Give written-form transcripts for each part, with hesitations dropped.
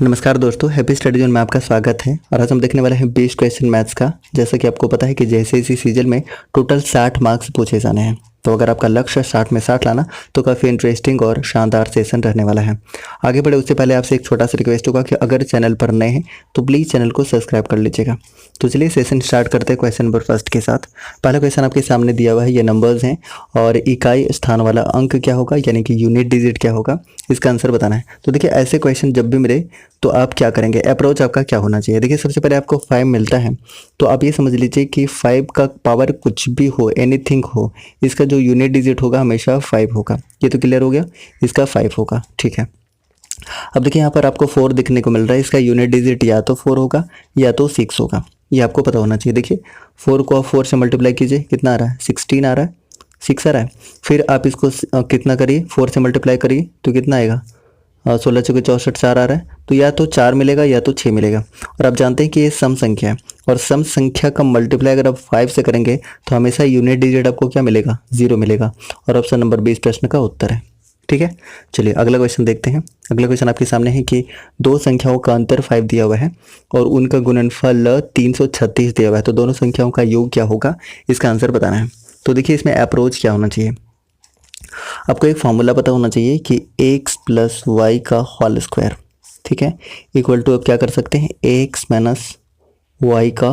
नमस्कार दोस्तों, happy study zone में आपका स्वागत है। और आज हम देखने वाले हैं 20 क्वेश्चन मैथ्स का। जैसा कि आपको पता है कि जैसे इसी सीजन में टोटल 60 मार्क्स पूछे जाने हैं, तो अगर आपका लक्ष्य 60 में 60 लाना तो काफ़ी इंटरेस्टिंग और शानदार सेशन रहने वाला है। आगे बढ़े उससे पहले आपसे एक छोटा सा रिक्वेस्ट होगा कि अगर चैनल पर नए हैं तो प्लीज़ चैनल को सब्सक्राइब कर लीजिएगा। तो चलिए सेशन स्टार्ट करते हैं क्वेश्चन नंबर फर्स्ट के साथ। पहला क्वेश्चन आपके सामने दिया हुआ है, ये नंबर्स हैं और इकाई स्थान वाला अंक क्या होगा, यानी कि यूनिट डिजिट क्या होगा, इसका आंसर बताना है। तो देखिए ऐसे क्वेश्चन जब भी मिले तो आप क्या करेंगे, अप्रोच आपका क्या होना चाहिए। देखिए सबसे पहले आपको 5 मिलता है तो आप ये समझ लीजिए कि 5 का पावर कुछ भी हो, एनीथिंग हो, इसका जो यूनिट डिजिट होगा हमेशा 5 होगा। ये तो क्लियर हो गया, इसका 5 होगा, ठीक है। अब देखिए यहाँ पर आपको 4 दिखने को मिल रहा है, इसका यूनिट डिजिट या तो 4 होगा या तो 6 होगा, ये आपको पता होना चाहिए। देखिए 4 को आप 4 से मल्टीप्लाई कीजिए, कितना आ रहा है, 16 आ रहा है, 6 आ रहा है। फिर आप इसको कितना करिए, 4 से मल्टीप्लाई करिए तो कितना आएगा, 16 चौके 64, 4 आ रहा है। तो या तो 4 मिलेगा या तो 6 मिलेगा। और आप जानते हैं कि ये सम संख्या है और सम संख्या का मल्टीप्लाई अगर आप 5 से करेंगे तो हमेशा यूनिट डिजिट आपको क्या मिलेगा, 0 मिलेगा। और ऑप्शन नंबर 20 प्रश्न का उत्तर है, ठीक है। चलिए अगला क्वेश्चन देखते हैं। अगला क्वेश्चन आपके सामने है कि दो संख्याओं का अंतर 5 दिया हुआ है और उनका गुणनफल 336 दिया हुआ है, तो दोनों संख्याओं का योग क्या होगा, इसका आंसर बताना है। तो देखिए इसमें अप्रोच क्या होना चाहिए, आपको एक फॉर्मूला पता होना चाहिए कि x प्लस वाई का होल स्क्वायर, ठीक है, इक्वल टू आप क्या कर सकते हैं, x माइनस वाई का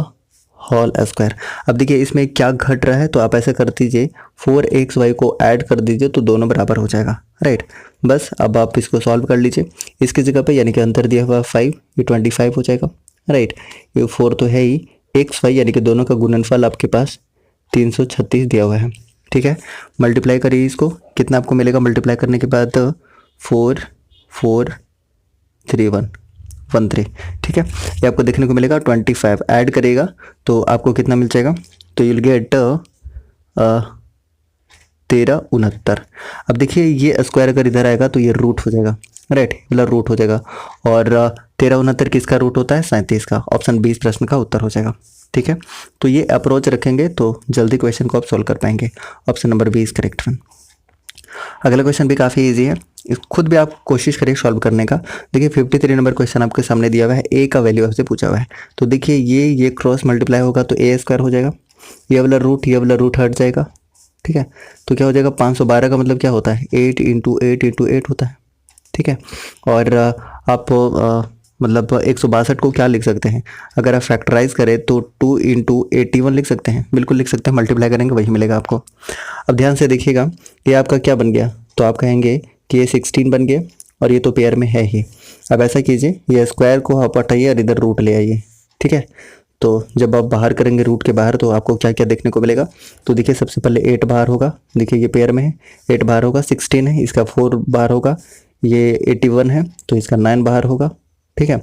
होल स्क्वायर। अब देखिए इसमें क्या घट रहा है, तो आप ऐसा कर दीजिए 4xy को ऐड कर दीजिए तो दोनों बराबर हो जाएगा, राइट। बस अब आप इसको सॉल्व कर लीजिए, इसकी जगह पे यानी कि अंतर दिया हुआ 5, ये 25 हो जाएगा, राइट। ये 4 तो है ही, xy यानी कि दोनों का गुणनफल आपके पास 336 दिया हुआ है, ठीक है। मल्टीप्लाई करिए इसको, कितना आपको मिलेगा मल्टीप्लाई करने के बाद, 4 4 3 1 1 3, ठीक है। ये आपको देखने को मिलेगा 25 ऐड करेगा तो आपको कितना मिल जाएगा, तो यूल गेट 1369। अब देखिए ये स्क्वायर अगर इधर आएगा तो ये रूट हो जाएगा, राइट, मतलब रूट हो जाएगा। और 1369 किसका रूट होता है, 37 का। ऑप्शन 20 प्रश्न का उत्तर हो जाएगा, ठीक है। तो ये अप्रोच रखेंगे तो जल्दी क्वेश्चन को आप सोल्व कर पाएंगे। Option number 20 correct one. अगला क्वेश्चन भी काफ़ी इजी है, खुद भी आप कोशिश करिए सॉल्व करने का। देखिए 53 नंबर क्वेश्चन आपके सामने दिया हुआ है, ए का वैल्यू आपसे पूछा हुआ है। तो देखिए ये क्रॉस मल्टीप्लाई होगा तो ए स्क्वायर हो जाएगा, ये वाला रूट हट जाएगा, ठीक है। तो क्या हो जाएगा, 512 का मतलब क्या होता है, 8 इंटू 8 होता है, ठीक है। और आप मतलब 162 को क्या लिख सकते हैं, अगर आप फैक्टराइज करें तो 2 इंटू 81 लिख सकते हैं, बिल्कुल लिख सकते हैं, मल्टीप्लाई करेंगे वही मिलेगा आपको। अब ध्यान से देखिएगा, ये आपका क्या बन गया, तो आप कहेंगे कि ये 16 बन गया और ये तो पेयर में है ही। अब ऐसा कीजिए, ये स्क्वायर को आप हटाइए और इधर रूट ले आइए, ठीक है। तो जब आप बाहर करेंगे रूट के बाहर तो आपको क्या क्या देखने को मिलेगा, तो देखिए सबसे पहले 8 बाहर होगा, देखिए ये पेयर में है, 8 बाहर होगा, 16 है, इसका 4 बाहर होगा, ये 81 है तो इसका 9 बाहर होगा, ठीक है।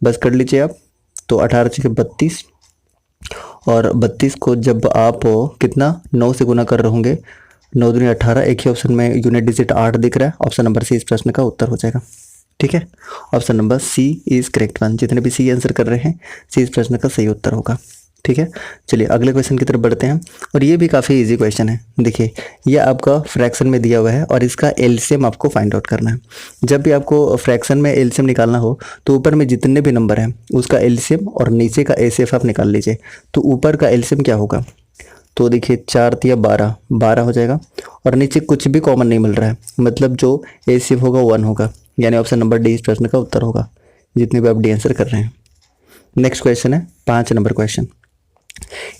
बस कर लीजिए आप, तो 18 से 32 और 32 को जब आप कितना 9 से गुना कर रहे होंगे, 9 दूनी 18, एक ही ऑप्शन में यूनिट डिजिट 8 दिख रहा है। ऑप्शन नंबर सी इस प्रश्न का उत्तर हो जाएगा, ठीक है। Option number C is correct one. जितने भी सी आंसर कर रहे हैं सी इस प्रश्न का सही उत्तर होगा, ठीक है। चलिए अगले क्वेश्चन की तरफ बढ़ते हैं और ये भी काफ़ी इजी क्वेश्चन है। देखिए ये आपका फ्रैक्शन में दिया हुआ है और इसका एलसीएम आपको फाइंड आउट करना है। जब भी आपको फ्रैक्शन में एलसीएम निकालना हो तो ऊपर में जितने भी नंबर हैं उसका एलसीएम और नीचे का एचसीएफ आप निकाल लीजिए। तो ऊपर का एलसीएम क्या होगा, तो देखिए 4 या 12 हो जाएगा और नीचे कुछ भी कॉमन नहीं मिल रहा है, मतलब जो एचसीएफ होगा 1 होगा, यानी ऑप्शन नंबर डी इस प्रश्न का उत्तर होगा, जितने भी आप डी आंसर कर रहे हैं। नेक्स्ट क्वेश्चन है 5 नंबर क्वेश्चन।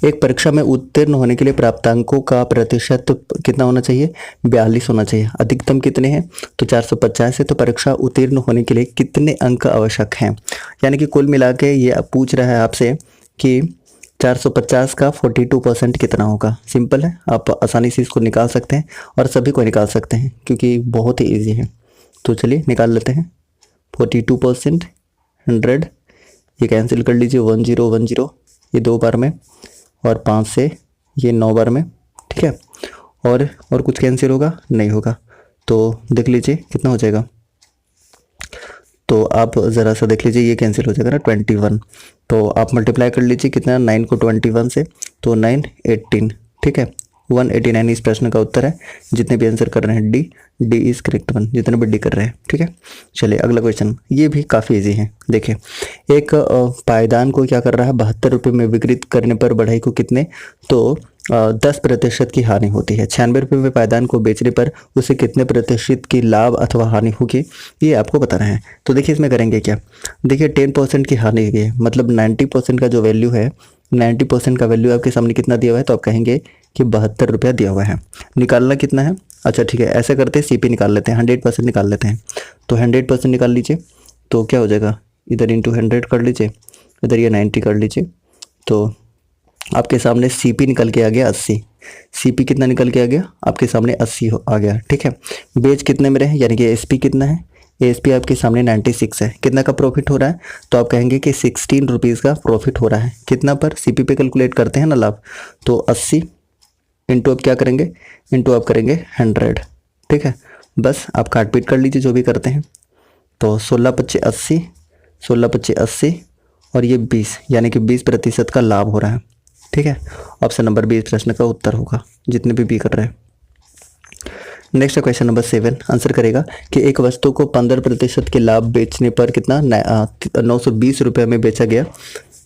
एक परीक्षा में उत्तीर्ण होने के लिए प्राप्तांकों का प्रतिशत कितना होना चाहिए, 42 होना चाहिए। अधिकतम कितने हैं, तो 450 है। तो परीक्षा उत्तीर्ण होने के लिए कितने अंक आवश्यक हैं, यानी कि कुल मिला के ये पूछ रहा है आपसे कि 450 का 42% कितना होगा। सिंपल है, आप आसानी से इसको निकाल सकते हैं और सभी को निकाल सकते हैं क्योंकि बहुत ही ईजी है। तो चलिए निकाल लेते हैं, 42% 100, ये कैंसिल कर लीजिए, 1010, ये 2 बार में और 5 से ये 9 बार में, ठीक है। और कुछ कैंसिल होगा, नहीं होगा, तो देख लीजिए कितना हो जाएगा, तो आप ज़रा सा देख लीजिए, ये कैंसिल हो जाएगा ना 21, तो आप मल्टीप्लाई कर लीजिए कितना, 9 को 21 से, तो 9 18, ठीक है। 189 इस प्रश्न का उत्तर है। जितने भी आंसर कर रहे हैं डी इज करेक्ट वन, जितने भी डी कर रहे हैं। ठीक है, चलिए अगला क्वेश्चन, ये भी काफ़ी इजी है। देखिए, एक पायदान को क्या कर रहा है, 72 रुपये में विक्रय करने पर बढ़ई को कितने, तो 10% की हानि होती है। 96 रुपये में पायदान को बेचने पर उसे कितने प्रतिशत की लाभ अथवा हानि होगी, ये आपको बताना है। तो देखिए इसमें करेंगे क्या, देखिए 10% की हानि है, मतलब 90% का जो वैल्यू है, 90% का वैल्यू आपके सामने कितना दिया हुआ है, तो आप कहेंगे कि 72 रुपया दिया हुआ है। निकालना कितना है, अच्छा ठीक है, ऐसा करते हैं सीपी निकाल लेते हैं, 100% निकाल लेते हैं। तो 100% निकाल लीजिए, तो क्या हो जाएगा, इधर इंटू 100 कर लीजिए, इधर ये 90 कर लीजिए, तो आपके सामने सीपी निकल के आ गया 80। सीपी कितना निकल के आ गया, आपके सामने 80 आ गया। ठीक है, बेच कितने में रहे, यानी कि एसपी कितना है, एसपी आपके सामने 96 है। कितना का प्रॉफिट हो रहा है, तो आप कहेंगे कि 16 रुपीज़ का प्रॉफिट हो रहा है। कितना पर, सीपी पे कैलकुलेट करते हैं ना लाभ, तो 80 इंटू आप क्या करेंगे, इंटू आप करेंगे 100। ठीक है, बस आप काट पीट कर लीजिए जो भी करते हैं। तो 16 पच्चे 80, 16 पच्चे 80 और ये 20, यानी कि 20% का लाभ हो रहा है। ठीक है, ऑप्शन नंबर बी इस प्रश्न का उत्तर होगा, जितने भी बी कर रहे हैं। नेक्स्ट क्वेश्चन नंबर 7 आंसर करेगा कि एक वस्तु को 15% के लाभ बेचने पर कितना 920 रुपये में बेचा गया,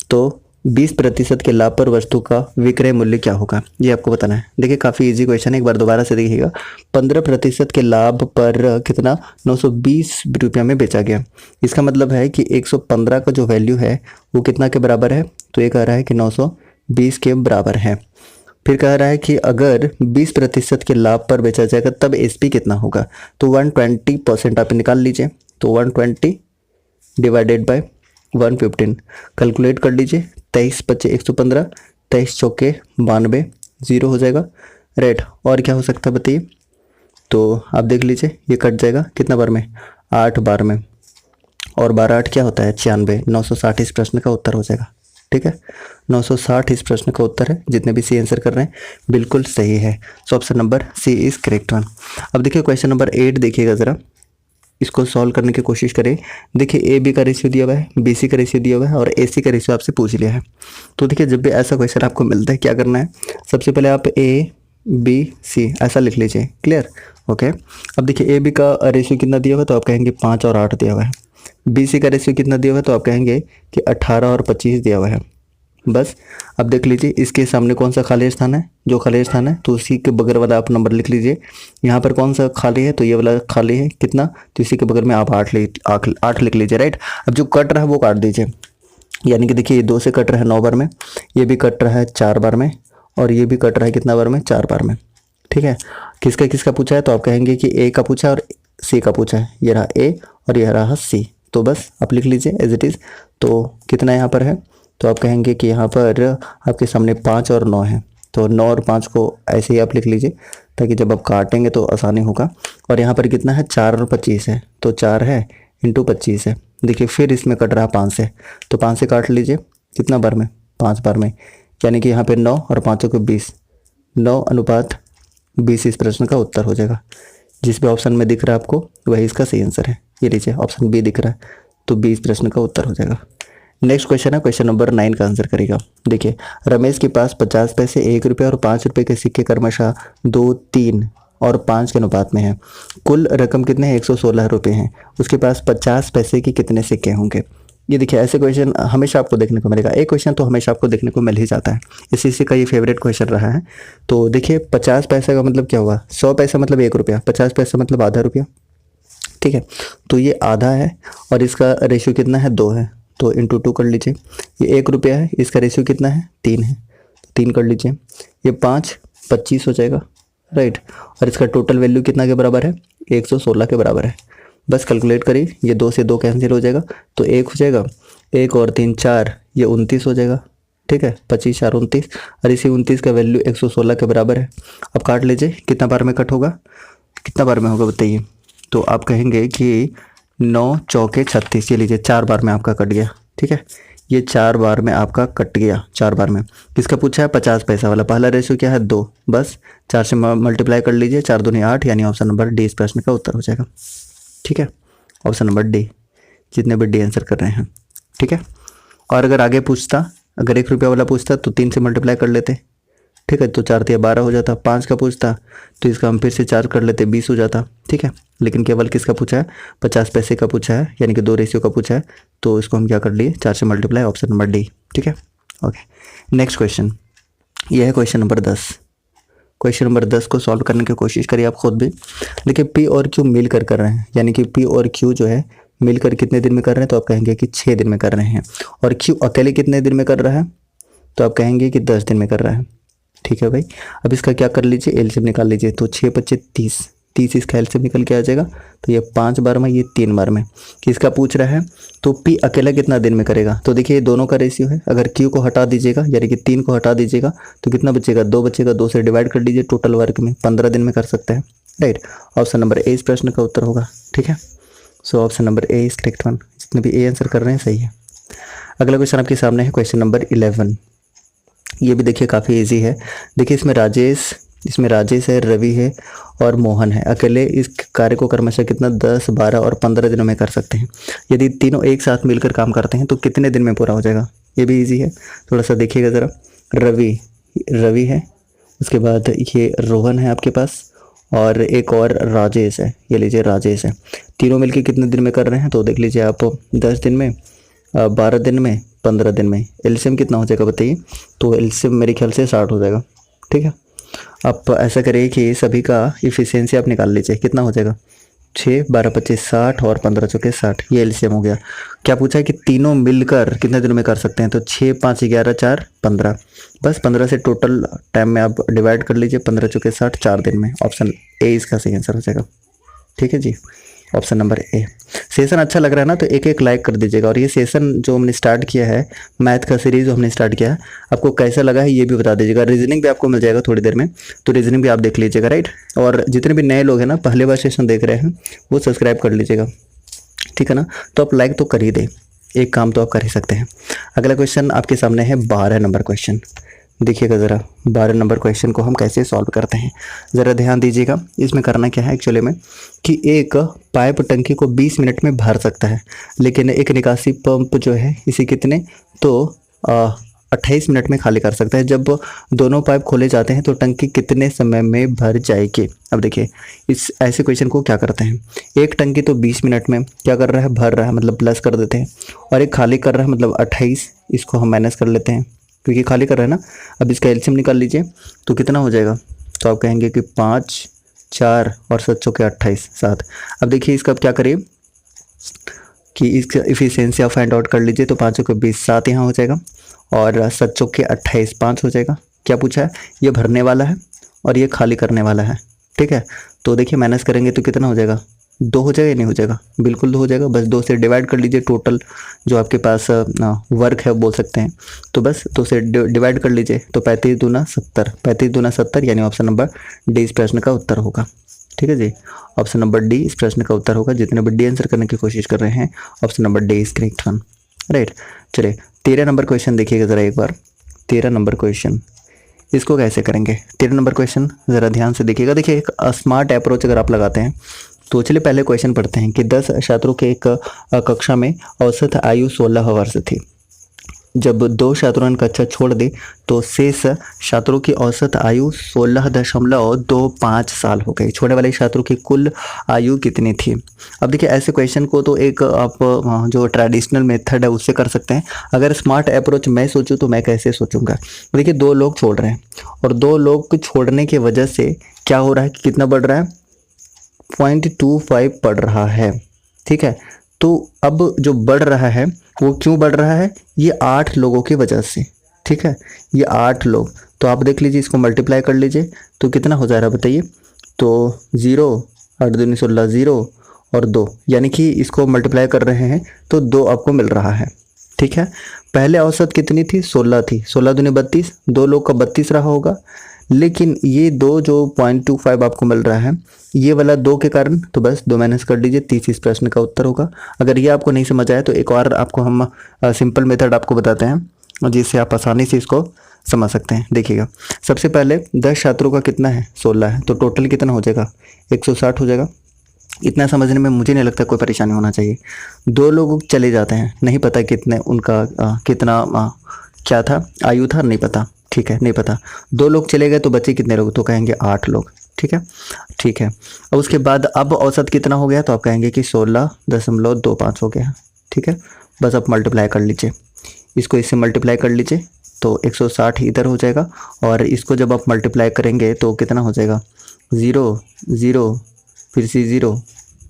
तो 20% के लाभ पर वस्तु का विक्रय मूल्य क्या होगा, ये आपको बताना है। देखिए काफ़ी इजी क्वेश्चन है, एक बार दोबारा से देखिएगा। 15% के लाभ पर कितना 920 रुपये में बेचा गया, इसका मतलब है कि 115 का जो वैल्यू है वो कितना के बराबर है, तो ये कह रहा है कि 920 के बराबर है। फिर कह रहा है कि अगर 20% के लाभ पर बेचा जाएगा तब एसपी कितना होगा, तो 120% आप निकाल लीजिए, तो 120 डिवाइडेड बाय 115 कैलकुलेट कर लीजिए। 23 पच्चे 115, 23 चौके 92, 0 हो जाएगा। राइट, और क्या हो सकता है बताइए, तो आप देख लीजिए ये कट जाएगा कितना बार में, 8 बार में, और 12 8 क्या होता है 96, 960 इस प्रश्न का उत्तर हो जाएगा। ठीक है, 960 इस प्रश्न का उत्तर है। जितने भी सी आंसर कर रहे हैं बिल्कुल सही है, so option number C is correct one. अब देखिए क्वेश्चन नंबर 8 देखिएगा ज़रा, इसको सॉल्व करने की कोशिश करें। देखिए ए बी का रेशियो दिया हुआ है, बी सी का रेशियो दिया हुआ है और ए सी का रेशियो आपसे पूछ लिया है। तो देखिए जब भी ऐसा क्वेश्चन आपको मिलता है क्या करना है, सबसे पहले आप ए बी सी ऐसा लिख लीजिए, क्लियर। ओके, अब देखिए ए बी का रेशियो कितना दिया हुआ है, तो आप कहेंगे 5 और 8 दिया हुआ है। बी सी का रेशियो कितना दिया हुआ है, तो आप कहेंगे कि 18 और 25 दिया हुआ है। बस अब देख लीजिए इसके सामने कौन सा खाली स्थान है, जो खाली स्थान है तो उसी के बगल वाला आप नंबर लिख लीजिए। यहाँ पर कौन सा खाली है, तो ये वाला खाली है कितना, तो इसी के बगल में आप 8 लिख लीजिए। राइट, अब जो कट रहा है वो काट दीजिए, यानी कि देखिए ये 2 से कट रहा है 9 बार में, ये भी कट रहा है 4 बार में, और ये भी कट रहा है कितना बार में, 4 बार में। ठीक है, किसका किसका पूछा है, तो आप कहेंगे कि ए का पूछा है और सी का पूछा है। ये रहा ए और ये रहा सी, तो बस आप लिख लीजिए एज इट इज़। तो कितना यहाँ पर है, तो आप कहेंगे कि यहाँ पर आपके सामने 5 और 9 है, तो 9 और 5 को ऐसे ही आप लिख लीजिए ताकि जब आप काटेंगे तो आसानी होगा। और यहाँ पर कितना है 4 और 25 है, तो 4 है इंटू 25 है। देखिए फिर इसमें कट रहा 5 से, तो 5 से काट लीजिए कितना बार में, 5 बार में, यानी कि यहाँ पर 9 और 5 को 20, 9:20 इस प्रश्न का उत्तर हो जाएगा। जिस भी ऑप्शन में दिख रहा है आपको वही इसका सही आंसर है। ये लीजिए ऑप्शन बी दिख रहा है, तो 20 प्रश्न का उत्तर हो जाएगा। नेक्स्ट क्वेश्चन है क्वेश्चन नंबर 9 का आंसर करेगा। देखिए रमेश के पास 50 पैसे, 1 रुपये और 5 रुपये के सिक्के क्रमशः 2, 3 और 5 के अनुपात में है। कुल रकम कितने हैं, 116 रुपये हैं। उसके पास 50 पैसे के कितने सिक्के होंगे। ये देखिए ऐसे क्वेश्चन हमेशा आपको देखने को मिलेगा, एक क्वेश्चन तो हमेशा आपको देखने को मिल ही जाता है, इसी का ये फेवरेट क्वेश्चन रहा है। तो देखिए 50 पैसे का मतलब क्या हुआ, 100 पैसा मतलब 1 रुपया, 50 पैसा मतलब आधा रुपया। ठीक है, तो ये आधा है और इसका रेशियो कितना है, 2 है, तो इंटू 2 कर लीजिए। ये 1 रुपया है, इसका रेशियो कितना है, 3 है, 3 कर लीजिए। ये 5 25 हो जाएगा। राइट, और इसका टोटल वैल्यू कितना के बराबर है, 116 के बराबर है। बस कैलकुलेट करिए, ये 2 से 2 कैंसिल हो जाएगा, तो 1 हो जाएगा, 1 और 3 4, ये 29 हो जाएगा। ठीक है, 25 4 29, और इसी 29 का वैल्यू 116 के बराबर है। अब काट लीजिए, कितना बार में कट होगा, कितना बार में होगा बताइए। तो आप कहेंगे कि 9 चौके 36, ये लीजिए 4 बार में आपका कट गया। ठीक है, ये 4 बार में आपका कट गया, 4 बार में। किसका पूछा है, 50 पैसा वाला। पहला रेशियो क्या है, 2, बस 4 से मल्टीप्लाई कर लीजिए, 4 दूनी 8, यानी ऑप्शन नंबर डी इस प्रश्न का उत्तर हो जाएगा। ठीक है, ऑप्शन नंबर डी, जितने भी डी आंसर कर रहे हैं। ठीक है, और अगर आगे पूछता, अगर 1 रुपया वाला पूछता तो 3 से मल्टीप्लाई कर लेते, ठीक है, तो 4 तिया 12 हो जाता, 5 का पूछता तो इसका हम फिर से 4 कर लेते, 20 हो जाता। ठीक है, लेकिन केवल किसका पूछा है, 50 पैसे का पूछा है, यानी कि 2 रेशियो का पूछा है, तो इसको हम क्या कर लिए, 4 से मल्टीप्लाई, ऑप्शन नंबर डी। ठीक है, ओके। नेक्स्ट क्वेश्चन, यह है क्वेश्चन नंबर 10। क्वेश्चन नंबर 10 को सॉल्व करने की कोशिश करिए आप खुद भी। देखिए पी और क्यू मिलकर कर रहे हैं, यानी कि पी और क्यू जो है मिलकर कितने दिन में कर रहे हैं, तो आप कहेंगे कि 6 दिन में कर रहे हैं। और क्यू अकेले कितने दिन में कर रहा है, तो आप कहेंगे कि 10 दिन में कर रहा है। ठीक है भाई, अब इसका क्या कर लीजिए, एलसीएम निकाल लीजिए। तो 6 25 30, 30 इसका एलसीएम निकल के आ जाएगा। तो ये 5 बार में, ये 3 बार में। किसका पूछ रहा है, तो पी अकेला कितना दिन में करेगा। तो देखिए ये दोनों का रेशियो है, अगर क्यू को हटा दीजिएगा यानी कि 3 को हटा दीजिएगा तो कितना बचेगा, 2 बचेगा। 2 से डिवाइड कर लीजिए, टोटल वर्क में 15 दिन में कर सकते हैं। राइट, ऑप्शन नंबर ए इस प्रश्न का उत्तर होगा। ठीक है, so option number A is correct one. जितने भी ए आंसर कर रहे हैं सही है। अगला क्वेश्चन आपके सामने है क्वेश्चन नंबर 11। ये भी देखिए काफ़ी इजी है। देखिए इसमें राजेश है, रवि है और मोहन है। अकेले इस कार्य को क्रमशः कितना 10, 12 और 15 दिनों में कर सकते हैं। यदि तीनों एक साथ मिलकर काम करते हैं तो कितने दिन में पूरा हो जाएगा। ये भी इजी है, थोड़ा सा देखिएगा ज़रा। रवि है, उसके बाद ये रोहन है आपके पास, और एक और राजेश है, ये लीजिए राजेश है। तीनों मिलकर कितने दिन में कर रहे हैं, तो देख लीजिए आप, 10 दिन में, 12 दिन में, 15 दिन में। एलसीएम कितना हो जाएगा बताइए, तो एलसीएम मेरे ख्याल से 60 हो जाएगा। ठीक है, आप ऐसा करिए कि सभी का इफिशियंसी आप निकाल लीजिए, कितना हो जाएगा, 6 12 25 60 और 15 चौके 60, ये एलसीएम हो गया। क्या पूछा है कि तीनों मिलकर कितने दिनों में कर सकते हैं, तो 6 5 11 4 15, बस 15 से टोटल टाइम में आप डिवाइड कर लीजिए, 15 चौके 60, 4 दिन में। ऑप्शन ए इसका सही आंसर हो जाएगा। ठीक है जी, ऑप्शन नंबर ए। सेशन अच्छा लग रहा है ना, तो एक लाइक कर दीजिएगा। और ये सेशन जो हमने स्टार्ट किया है, मैथ का सीरीज जो हमने स्टार्ट किया है, आपको कैसा लगा है ये भी बता दीजिएगा। रीजनिंग भी आपको मिल जाएगा थोड़ी देर में, तो रीजनिंग भी आप देख लीजिएगा। राइट, और जितने भी नए लोग हैं ना, पहले बार सेशन देख रहे हैं, वो सब्सक्राइब कर लीजिएगा। ठीक है ना, तो आप लाइक तो कर ही दें, एक काम तो आप कर ही सकते हैं। अगला क्वेश्चन आपके सामने है 12 नंबर क्वेश्चन। देखिएगा ज़रा 12 नंबर क्वेश्चन को हम कैसे सॉल्व करते हैं, ज़रा ध्यान दीजिएगा। इसमें करना क्या है एक्चुअली में, कि एक पाइप टंकी को 20 मिनट में भर सकता है, लेकिन एक निकासी पंप जो है इसे कितने, तो 28 मिनट में खाली कर सकता है। जब दोनों पाइप खोले जाते हैं तो टंकी कितने समय में भर जाएगी। अब देखिए इस ऐसे क्वेश्चन को क्या करते हैं, एक टंकी तो 20 मिनट में क्या कर रहा है, भर रहा है, मतलब प्लस कर देते हैं, और एक खाली कर रहा है मतलब 28, इसको हम माइनस कर लेते हैं क्योंकि खाली कर रहा है ना। अब इसका एलसीएम निकाल लीजिए, तो कितना हो जाएगा, तो आप कहेंगे कि 5 4 और 7 चौके 28 7। अब देखिए इसका क्या करिए कि इसका इफिशियंसी आप फाइंड आउट कर लीजिए, तो 5 चौके 20 7 यहाँ हो जाएगा, और 7 चौके 28 5 हो जाएगा। क्या पूछा है, ये भरने वाला है और ये खाली करने वाला है। ठीक है, तो देखिए माइनस करेंगे तो कितना हो जाएगा, 2 हो जाएगा या नहीं हो जाएगा, बिल्कुल 2 हो जाएगा। बस 2 से डिवाइड कर लीजिए, टोटल जो आपके पास वर्क है बोल सकते हैं, तो बस 2 से डिवाइड कर लीजिए, तो 35 दूना 70, 35 दूना 70, यानी ऑप्शन नंबर डी इस प्रश्न का उत्तर होगा। ठीक है जी, ऑप्शन नंबर डी इस प्रश्न का उत्तर होगा। जितने भी डी आंसर करने की कोशिश कर रहे हैं, option number D is correct one. Right, चलिए 13 नंबर क्वेश्चन देखिएगा ज़रा एक बार। 13 नंबर क्वेश्चन, इसको कैसे करेंगे। 13 नंबर क्वेश्चन ज़रा ध्यान से देखिएगा। देखिए एक स्मार्ट अप्रोच अगर आप लगाते हैं, तो चलिए पहले क्वेश्चन पढ़ते हैं कि 10 छात्रों के एक कक्षा में औसत आयु 16 वर्ष थी। जब 2 छात्रों ने कक्षा छोड़ दी तो शेष छात्रों की औसत आयु 16.25 साल हो गई। छोड़ने वाले छात्रों की कुल आयु कितनी थी। अब देखिए ऐसे क्वेश्चन को तो एक आप जो ट्रेडिशनल मेथड है उससे कर सकते हैं। अगर स्मार्ट अप्रोच मैं सोचूं तो मैं कैसे सोचूंगा। देखिए 2 लोग छोड़ रहे हैं और 2 लोग को छोड़ने की वजह से क्या हो रहा है कि कितना बढ़ रहा है, 0.25 बढ़ रहा है। ठीक है, तो अब जो बढ़ रहा है वो क्यों बढ़ रहा है, ये 8 लोगों की वजह से। ठीक है, ये 8 लोग, तो आप देख लीजिए इसको मल्टीप्लाई कर लीजिए तो कितना हो जा रहा है बताइए, तो 0 8 दूनी 16 0 और 2, यानी कि इसको मल्टीप्लाई कर रहे हैं तो 2 आपको मिल रहा है। ठीक है, पहले औसत कितनी थी, 16 थी, 16 दूनी 32, 2 लोग का 32 रहा होगा, लेकिन ये 2 जो 0.25 आपको मिल रहा है ये वाला 2 के कारण, तो बस 2 माइनस कर लीजिए, 30 इस प्रश्न का उत्तर होगा। अगर ये आपको नहीं समझ आए तो एक और आपको हम सिंपल मेथड आपको बताते हैं जिससे आप आसानी से इसको समझ सकते हैं। देखिएगा सबसे पहले 10 छात्रों का कितना है, 16 है, तो टोटल कितना हो जाएगा, 160 हो जाएगा। इतना समझने में मुझे नहीं लगता कोई परेशानी होना चाहिए। 2 लोग चले जाते हैं, नहीं पता कितने उनका कितना क्या था आयु था, नहीं पता। ठीक है, नहीं पता। 2 लोग चले गए तो बचे कितने लोग, तो कहेंगे 8 लोग। ठीक है, ठीक है। अब उसके बाद अब औसत कितना हो गया, तो आप कहेंगे कि 16.25 हो गया। ठीक है, बस आप मल्टीप्लाई कर लीजिए, इसको इससे मल्टीप्लाई कर लीजिए तो 160 इधर हो जाएगा, और इसको जब आप मल्टीप्लाई करेंगे तो कितना हो जाएगा, 0 0 फिर से 0,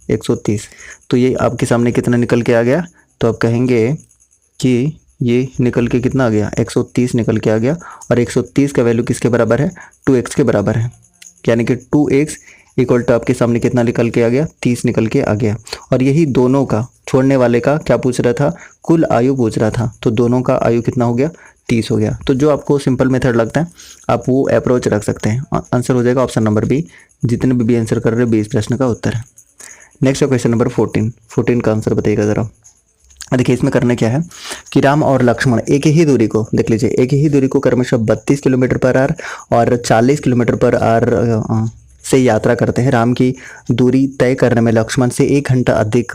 130। तो ये आपके सामने कितना निकल के आ गया, तो आप कहेंगे कि ये निकल के कितना आ गया, 130 निकल के आ गया। और 130 का वैल्यू किसके बराबर है, 2x के बराबर है, यानी कि 2x इक्वल टू आपके सामने कितना निकल के आ गया, 30 निकल के आ गया। और यही दोनों का, छोड़ने वाले का क्या पूछ रहा था, कुल आयु पूछ रहा था, तो दोनों का आयु कितना हो गया, 30 हो गया। तो जो आपको सिंपल मेथड लगता है आप वो अप्रोच रख सकते हैं। आंसर हो जाएगा ऑप्शन नंबर बी, जितने भी आंसर कर रहे हैं 20 प्रश्न का उत्तर है। नेक्स्ट है क्वेश्चन नंबर 14 का आंसर बताइएगा ज़रा। देखिए इसमें करना क्या है कि राम और लक्ष्मण एक ही दूरी को, देख लीजिए, एक ही दूरी को क्रमशः 32 किलोमीटर पर आवर और 40 किलोमीटर पर आवर से यात्रा करते हैं। राम की दूरी तय करने में लक्ष्मण से 1 घंटा अधिक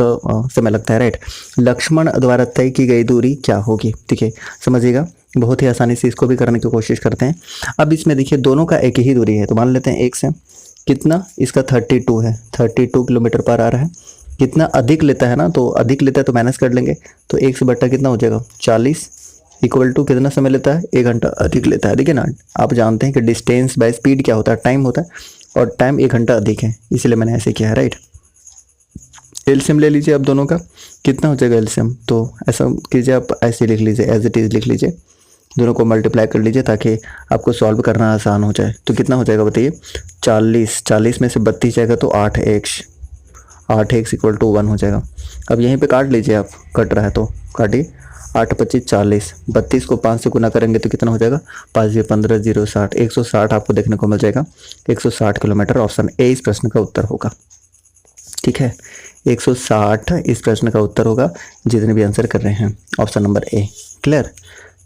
समय लगता है, राइट। लक्ष्मण द्वारा तय की गई दूरी क्या होगी, ठीक है, समझिएगा। बहुत ही आसानी से इसको भी करने की कोशिश करते हैं। अब इसमें देखिए दोनों का एक ही दूरी है, तो मान लेते हैं एक से कितना, इसका 32 है, 32 किलोमीटर पर आवर है। कितना अधिक लेता है ना, तो अधिक लेता है तो माइनस कर लेंगे, तो 1 से बट्टा कितना हो जाएगा, 40 इक्वल टू कितना समय लेता है, 1 घंटा अधिक लेता है। देखिए ना, आप जानते हैं कि डिस्टेंस बाय स्पीड क्या होता है, टाइम होता है, और टाइम 1 घंटा अधिक है, इसलिए मैंने ऐसे किया है, राइट। एलसीएम ले लीजिए आप दोनों का, कितना हो जाएगा एलसीएम, तो ऐसा कीजिए आप, ऐसे लिख लीजिए, एज इट इज़ लिख लीजिए, दोनों को मल्टीप्लाई कर लीजिए ताकि आपको सॉल्व करना आसान हो जाए। तो कितना हो जाएगा बताइए, 40 में से 32 जाएगा तो 8x इक्वल टू 1 हो जाएगा। अब यहीं पे काट लीजिए आप, कट रहा है तो काटिए, 8 25 40, 32 को 5 से गुना करेंगे तो कितना हो जाएगा, 5 ये 15 0 60, 160 आपको देखने को मिल जाएगा, 160 किलोमीटर। ऑप्शन ए इस प्रश्न का उत्तर होगा। ठीक है, 160 इस प्रश्न का उत्तर होगा, जितने भी आंसर कर रहे हैं, ऑप्शन नंबर ए। क्लियर।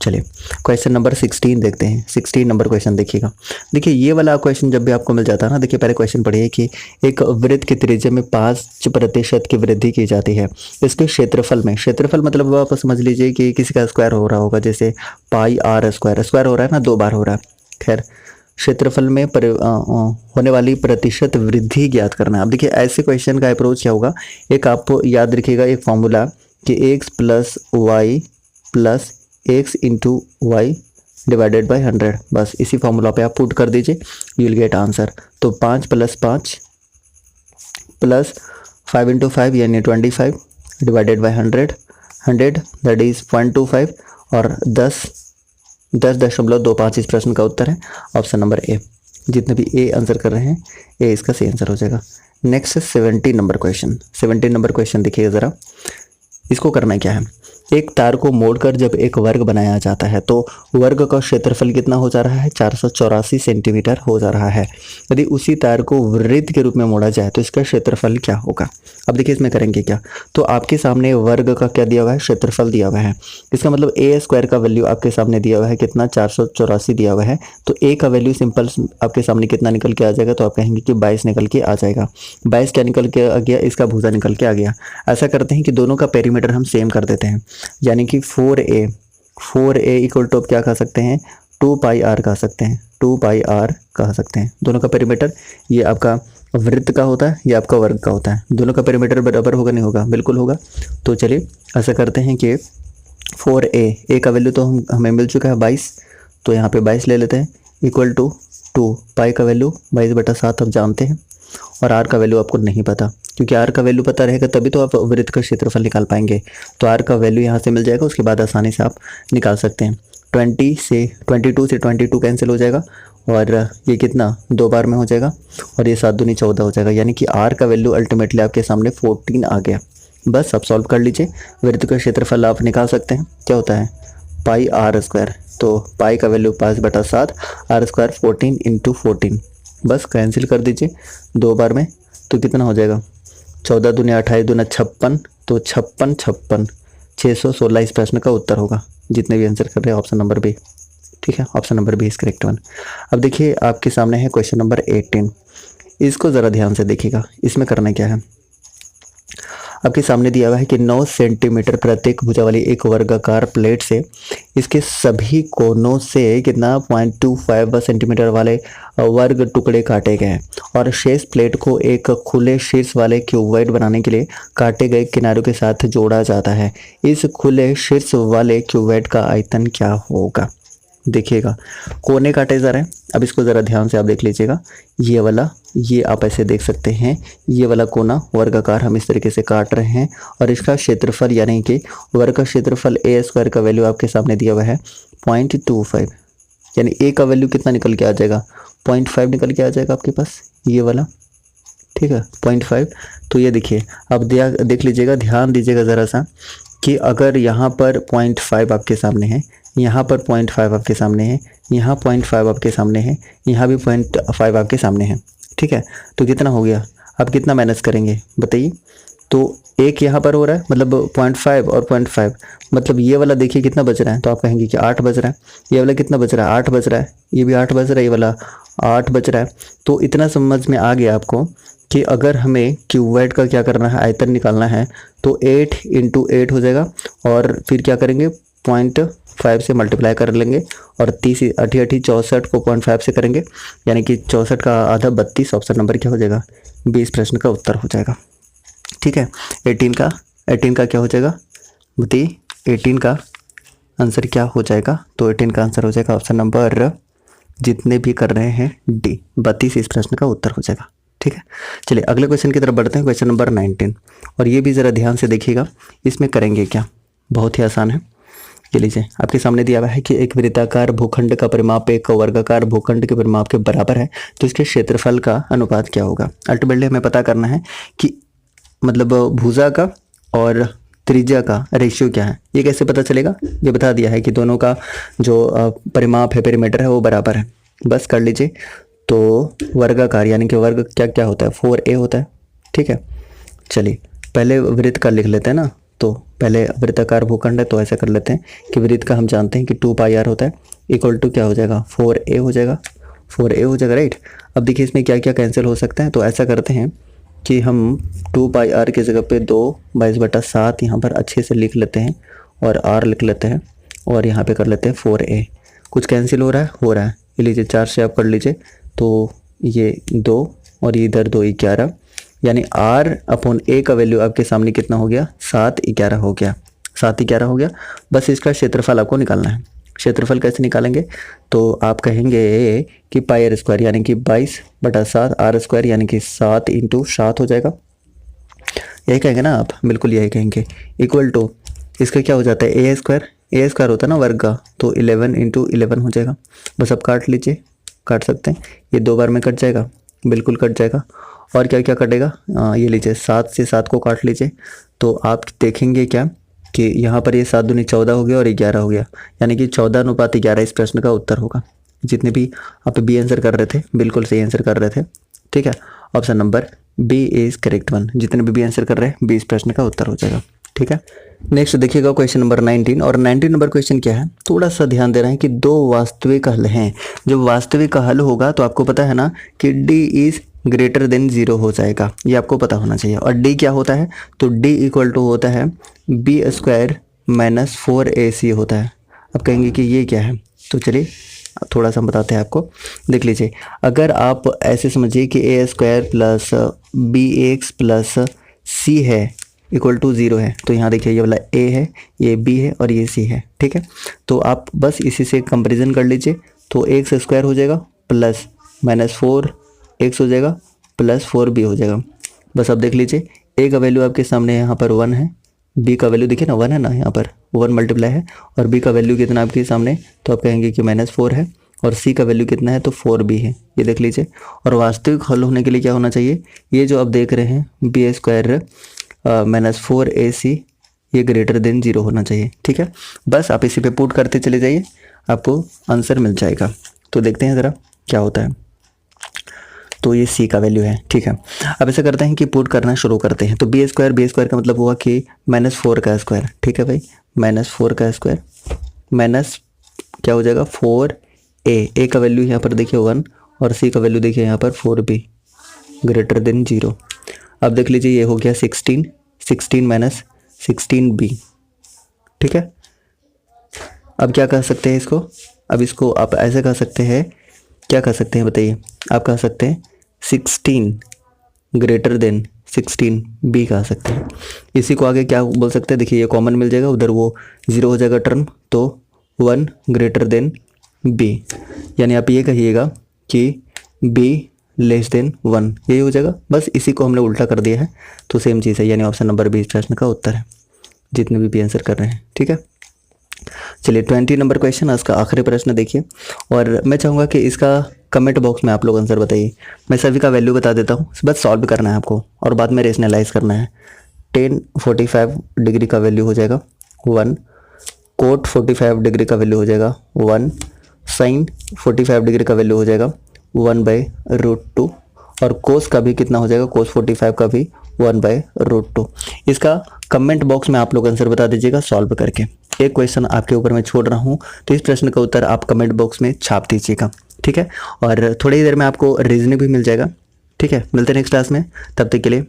चलिए क्वेश्चन नंबर 16 देखते हैं। 16 नंबर क्वेश्चन देखिएगा। देखिए ये वाला क्वेश्चन जब भी आपको मिल जाता है ना, देखिए पहले क्वेश्चन पढ़िए कि एक वृत्त की त्रिज्या में 5% की वृद्धि की जाती है। इसके क्षेत्रफल में, क्षेत्रफल मतलब आप समझ लीजिए कि किसी का स्क्वायर हो रहा होगा, जैसे पाई आर स्क्वायर, स्क्वायर हो रहा है ना, 2 बार हो रहा है। खैर, क्षेत्रफल में होने वाली प्रतिशत वृद्धि ज्ञात करना है। अब देखिए ऐसे क्वेश्चन का अप्रोच क्या होगा, एक आप याद रखिएगा एक फॉर्मूला कि x plus Y plus x into Y divided by 100, बस इसी फॉर्मूला पे आप पुट कर दीजिए, यू विल गेट आंसर। तो 5 प्लस 5 प्लस 5 इंटू 5 यानी 25 डिवाइडेड बाई 100 दैट इज 0.25 और 10.25 इस प्रश्न का उत्तर है, ऑप्शन नंबर ए। जितने भी ए आंसर कर रहे हैं ए इसका सही आंसर हो जाएगा। Next 17 number question. 17 number question देखिए ज़रा, इसको करना क्या है, एक तार को मोड़कर जब एक वर्ग बनाया जाता है तो वर्ग का क्षेत्रफल कितना हो जा रहा है, 484 सेंटीमीटर हो जा रहा है। यदि उसी तार को वृत्त के रूप में मोड़ा जाए तो इसका क्षेत्रफल क्या होगा। अब देखिए इसमें करेंगे क्या, तो आपके सामने वर्ग का क्या दिया हुआ है, क्षेत्रफल दिया हुआ है। इसका मतलब ए स्क्वायर का वैल्यू आपके सामने दिया हुआ है कितना, 484 दिया हुआ है। तो ए का वैल्यू सिंपल आपके सामने कितना निकल के आ जाएगा, तो आप कहेंगे कि 22 निकल के आ जाएगा। 22 क्या निकल के आ गया, इसका भुजा निकल के आ गया। ऐसा करते हैं कि दोनों का पेरीमीटर हम सेम कर देते हैं, यानी कि 4a इक्वल टू क्या कह सकते हैं, 2 पाई आर कह सकते हैं, 2 पाई आर कह सकते हैं। दोनों का पेरीमीटर, ये आपका वृत्त का होता है, ये आपका वर्ग का होता है। दोनों का पेरीमीटर बराबर होगा, नहीं होगा, बिल्कुल होगा। तो चलिए ऐसा करते हैं कि 4a का वैल्यू तो हमें मिल चुका है 22, तो यहाँ पे 22 ले लेते हैं, इक्वल टू 2 पाई का वैल्यू 22/7 आप जानते हैं, और आर का वैल्यू आपको नहीं पता, क्योंकि आर का वैल्यू पता रहेगा तभी तो आप वृत्त का क्षेत्रफल निकाल पाएंगे। तो आर का वैल्यू यहाँ से मिल जाएगा, उसके बाद आसानी से आप निकाल सकते हैं। 22 से 22 कैंसिल हो जाएगा, और ये कितना 2 बार में हो जाएगा, और ये 7 दूनी 14 हो जाएगा, यानी कि आर का वैल्यू अल्टीमेटली आपके सामने 14 आ गया। बस आप सॉल्व कर लीजिए, वृत्त का क्षेत्रफल आप निकाल सकते हैं, क्या होता है पाई आर स्क्वायर। तो पाई का वैल्यू 5/7, आर स्क्वायर 14 इंटू 14, बस कैंसिल कर दीजिए 2 बार में, तो कितना हो जाएगा 14 दूनी 28 दूना 56, तो 56 616 इस प्रश्न का उत्तर होगा। जितने भी आंसर कर रहे हैं ऑप्शन नंबर बी। ठीक है, option number B is correct one. अब देखिए आपके सामने है क्वेश्चन नंबर 18, इसको ज़रा ध्यान से देखिएगा। इसमें करना क्या है, आपके सामने दिया हुआ है कि 9 सेंटीमीटर प्रत्येक भुजा वाली एक वर्गाकार प्लेट से इसके सभी कोनों से कितना 0.25 सेंटीमीटर वाले वर्ग टुकड़े काटे गए हैं और शेष प्लेट को एक खुले शीर्ष वाले क्यूबॉइड बनाने के लिए काटे गए किनारों के साथ जोड़ा जाता है। इस खुले शीर्ष वाले क्यूबॉइड का आयतन क्या होगा? देखिएगा, कोने काटे जा रहे हैं। अब इसको ज़रा ध्यान से आप देख लीजिएगा। ये वाला, ये आप ऐसे देख सकते हैं, ये वाला कोना वर्गाकार हम इस तरीके से काट रहे हैं और इसका क्षेत्रफल यानी कि वर्ग का क्षेत्रफल ए स्क्वायर का वैल्यू आपके सामने दिया हुआ है 0.25, यानी ए का वैल्यू कितना निकल के आ जाएगा? 0.5 निकल के आ जाएगा आपके पास, ये वाला, ठीक है, 0.5। तो ये देखिए, अब देख लीजिएगा, ध्यान दीजिएगा ज़रा सा कि अगर यहाँ पर 0.5 आपके सामने है, यहाँ पर 0.5 आपके सामने है, यहाँ 0.5 आपके सामने है, यहाँ भी 0.5 आपके सामने है, ठीक है, तो कितना हो गया? अब कितना माइनस करेंगे बताइए? तो एक यहाँ पर हो रहा है, मतलब 0.5 और 0.5, मतलब ये वाला देखिए कितना बच रहा है, तो आप कहेंगे कि 8 बच रहा है। ये वाला कितना बच रहा है? 8 बच रहा है। ये भी 8 बच रहा है, ये वाला 8 बच रहा है। तो इतना समझ में आ गया आपको कि अगर हमें क्यूबॉइड का क्या करना है, आयतन निकालना है, तो 8 × 8 हो जाएगा और फिर क्या करेंगे, 0.5 से मल्टीप्लाई कर लेंगे और 30 8 8 64 को 0.5 से करेंगे, यानी कि 64 का आधा 32। ऑप्शन नंबर क्या हो जाएगा? 20 प्रश्न का उत्तर हो जाएगा। ठीक है, 18 का क्या हो जाएगा बताइए? 18 का आंसर क्या हो जाएगा? तो 18 का आंसर हो जाएगा ऑप्शन नंबर, जितने भी कर रहे हैं, डी, 32 इस प्रश्न का उत्तर हो जाएगा। ठीक है, चलिए अगले क्वेश्चन की तरफ बढ़ते हैं, क्वेश्चन नंबर 19। और ये भी ज़रा ध्यान से देखिएगा, इसमें करेंगे क्या, बहुत ही आसान है। ये लीजिए, आपके सामने दिया हुआ है कि एक वृत्ताकार भूखंड का परिमाप एक वर्गाकार भूखंड के परिमाप के बराबर है, तो इसके क्षेत्रफल का अनुपात क्या होगा? अल्टीमेटली हमें पता करना है कि मतलब भुजा का और त्रिज्या का रेशियो क्या है। ये कैसे पता चलेगा? ये बता दिया है कि दोनों का जो परिमाप है, पेरीमीटर है, वो बराबर है। बस कर लीजिए। तो वर्गाकार यानी कि वर्ग क्या क्या होता है? 4a होता है। ठीक है, चलिए पहले वृत्त का लिख लेते हैं ना। तो पहले वृत्ताकार भूखंड है, तो ऐसा कर लेते हैं कि वृत्त का हम जानते हैं कि 2πr होता है, इक्वल टू क्या हो जाएगा? 4a हो जाएगा, 4a हो जाएगा, राइट। अब देखिए इसमें क्या क्या कैंसिल हो सकता है, तो ऐसा करते हैं कि हम 2πr की जगह पे 2/22/7 यहाँ पर अच्छे से लिख लेते हैं और r लिख लेते हैं और यहाँ पे कर लेते हैं 4a। कुछ कैंसिल हो रहा है? हो रहा है। ये लीजिए 4 से आप कर लीजिए, तो ये 2 और ये इधर 2 11, यानी r/a का वैल्यू आपके सामने कितना हो गया? 7 11 हो गया, 7 11 हो गया। बस इसका क्षेत्रफल आपको निकालना है। क्षेत्रफल कैसे निकालेंगे? तो आप कहेंगे कि πr² यानी कि 22/7, r² यानी कि 7 × 7 हो जाएगा। यही कहेंगे ना आप? बिल्कुल यही कहेंगे। इक्वल टू इसका क्या हो जाता है? a² होता है ना वर्ग का, तो 11 × 11 हो जाएगा। बस आप काट लीजिए, काट सकते हैं। ये 2 बार में कट जाएगा, बिल्कुल कट जाएगा। और क्या क्या कटेगा? ये लीजिए 7 से 7 को काट लीजिए, तो आप देखेंगे क्या कि यहाँ पर ये 7 दूनी 14 हो गया और 11 हो गया, यानी कि 14:11 इस प्रश्न का उत्तर होगा। जितने भी आप बी आंसर कर रहे थे, बिल्कुल सही आंसर कर रहे थे। ठीक है, option number B is correct one. जितने भी आंसर कर रहे हैं, बी इस प्रश्न का उत्तर हो जाएगा। ठीक है, नेक्स्ट देखिएगा क्वेश्चन नंबर 19। और 19 नंबर क्वेश्चन क्या है, थोड़ा सा ध्यान दे रहे हैं कि 2 वास्तविक हल हैं। जब वास्तविक हल होगा तो आपको पता है ना कि d इज ग्रेटर देन 0 हो जाएगा, ये आपको पता होना चाहिए। और d क्या होता है? तो d इक्वल टू होता है b² - 4ac होता है। अब कहेंगे कि ये क्या है, तो चलिए थोड़ा सा बताते हैं आपको। देख लीजिए, अगर आप ऐसे समझिए कि a² + bx + c है इक्वल टू 0 है, तो यहाँ देखिए ये वाला a है, ये b है और ये c है। ठीक है, तो आप बस इसी से कंपैरिजन कर लीजिए। तो x² हो जाएगा प्लस -4x हो जाएगा प्लस 4b हो जाएगा। बस अब देख लीजिए, a का वैल्यू आपके सामने यहाँ पर 1 है, b का वैल्यू देखिए ना 1 है ना, यहाँ पर 1 मल्टीप्लाई है, और b का वैल्यू कितना आपके सामने, तो आप कहेंगे कि -4 है, और c का वैल्यू कितना है, तो 4b है। ये देख लीजिए। और वास्तविक हल होने के लिए क्या होना चाहिए? ये जो आप देख रहे हैं b² - 4ac, ये ग्रेटर देन 0 होना चाहिए। ठीक है, बस आप इसी पे पुट करते चले जाइए, आपको आंसर मिल जाएगा। तो देखते हैं ज़रा क्या होता है। तो ये c का वैल्यू है। ठीक है, अब ऐसा करते हैं कि पुट करना शुरू करते हैं। तो b² का मतलब हुआ कि -4 का स्क्वायर। ठीक है भाई, -4 का स्क्वायर माइनस क्या हो जाएगा? 4a का वैल्यू यहाँ पर देखिए 1 और c का वैल्यू देखिए यहाँ पर 4b ग्रेटर देन 0। अब देख लीजिए ये हो गया 16, 16 माइनस 16b। ठीक है, अब क्या कह सकते हैं इसको, अब इसको आप ऐसे कह सकते हैं, क्या कह सकते हैं बताइए, आप कह सकते हैं 16 ग्रेटर देन 16b कह सकते हैं। इसी को आगे क्या बोल सकते हैं, देखिए ये कॉमन मिल जाएगा, उधर वो 0 हो जाएगा टर्म, तो 1 ग्रेटर देन b, यानी आप ये कहिएगा कि b लेस देन 1, यही हो जाएगा। बस इसी को हमने उल्टा कर दिया है, तो सेम चीज़ है, यानी ऑप्शन नंबर 20 प्रश्न का उत्तर है, जितने भी आंसर कर रहे हैं। ठीक है, चलिए 20 नंबर क्वेश्चन, इसका आखिरी प्रश्न देखिए, और मैं चाहूँगा कि इसका कमेंट बॉक्स में आप लोग आंसर बताइए। मैं सभी का वैल्यू बता देता हूँ, बस सॉल्व करना है आपको और बाद में रेशनलाइज करना है। टेन 45 डिग्री का वैल्यू हो जाएगा 1, कोट 45 डिग्री का वैल्यू हो जाएगा 1, साइन 45 डिग्री का वैल्यू हो जाएगा 1/√2, और कोस का भी कितना हो जाएगा, कोस 45 का भी 1/√2। इसका कमेंट बॉक्स में आप लोग आंसर बता दीजिएगा सॉल्व करके। एक क्वेश्चन आपके ऊपर मैं छोड़ रहा हूँ, तो इस प्रश्न का उत्तर आप कमेंट बॉक्स में छाप दीजिएगा। ठीक है, और थोड़ी ही देर में आपको रीजनिंग भी मिल जाएगा। ठीक है, मिलते हैं नेक्स्ट क्लास में, तब तक के लिए